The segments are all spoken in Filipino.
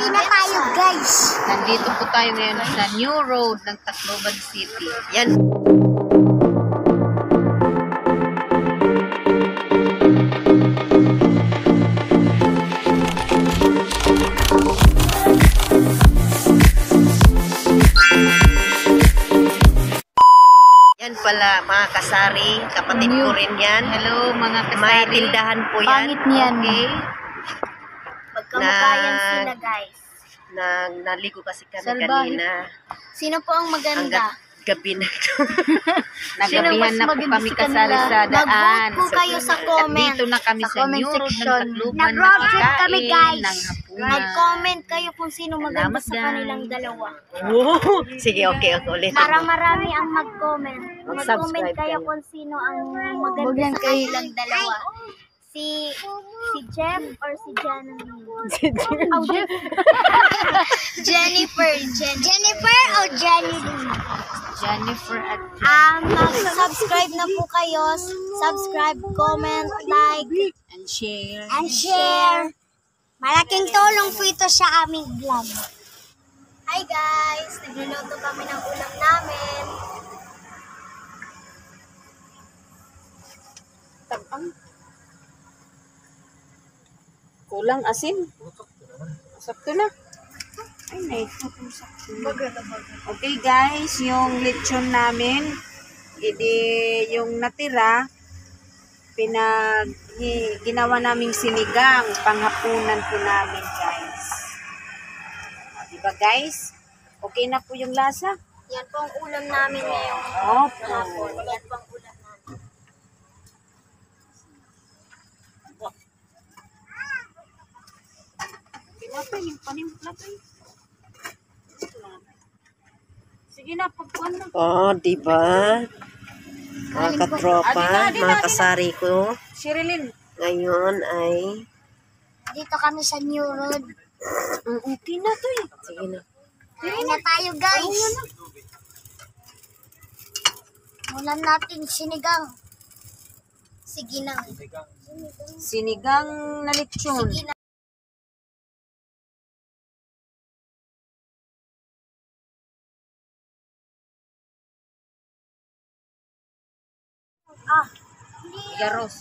Uwi na tayo, guys. Nandito po tayo ngayon sa New Road ng Tacloban City. Yan. Yan pala mga kasari, kapatid ko rin yan. Hello mga kasari. May tindahan po yan. Pangit niyan. Okay. Magkamukhayan sila, guys. Naligo kasi kami Salbahe. kanina. Sino po ang maganda? Gabi na ito. Sino Nagabihan mas na po maganda kami sa kasali kanila? sa daan. Mag-vote po kayo sa comment. Dito na kami Sa sa comment New Road ng section. Tacloban. Nag-road trip kami, guys. Ng hapunan. Mag-comment kayo kung sino maganda Salamat, sa guys. kanilang dalawa. Oh, sige, okay, ulit. Para marami ang mag-comment. Mag-subscribe Mag-comment kayo kayo. kung sino ang maganda sa kanilang dalawa. Si Jeff or si Jenny? Oh, Jennifer. Jennifer or Jenny? Jennifer at Subscribe na po kayo. Subscribe, comment, like, and share. and share. Malaking tulong po ito sa aming vlog. Hi guys! Nagluluto kami ng ulam namin. Tabang. Kulang asin. Sakto na. Ay, naikot yung sakto. Okay guys, yung lechon namin, yung natira, ginawa naming sinigang, panghapunan po namin guys. Diba guys? Okay na po yung lasa? Yan po ang ulam namin ngayon. Opo. Yan po ang ulam namin. Pinapay yung panimplatay. Sige na, pagkuhan na. Oh, diba? Mga katropa, mga kasari ko. Sherilyn. Ngayon ay... Dito kami sa New Road. Okay na to eh. Sige na. Kain na tayo guys. Ulam natin sinigang. Siginang. Sinigang na lechon. Siginang. Garos.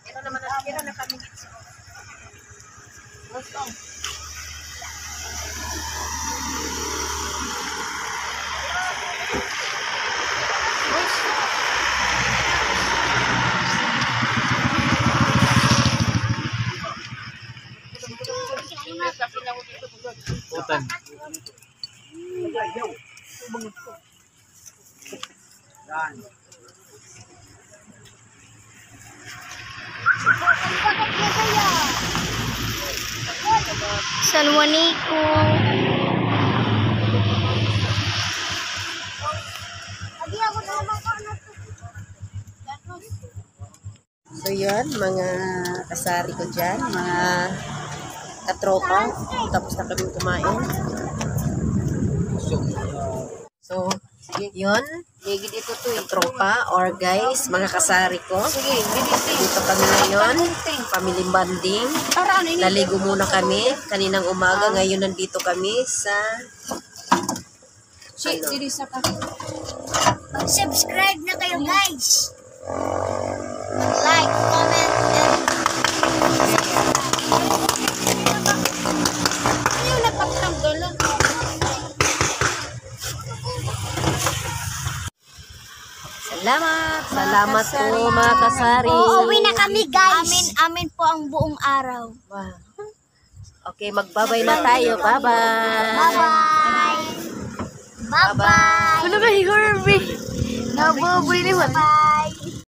Pero naman natira na kami. Gusto. Utan. San Juanico. So yun, mga kasari ko dyan, mga katropa. Tapos na kami kumain. So, yun. Katropa or guys, mga kasari ko. Dito kami ngayon. Family bonding. Naligo muna kami. Kaninang umaga. Ngayon nandito kami sa... Mag-subscribe na kayo guys. Like, comment, and Salamat po mga kasari. uuwi na kami guys. Amin po ang buong araw. Wow. Okay, magbabay na tayo. Bye-bye. Bye-bye. Bye-bye. Ano ba yung Herbie? Bye-bye.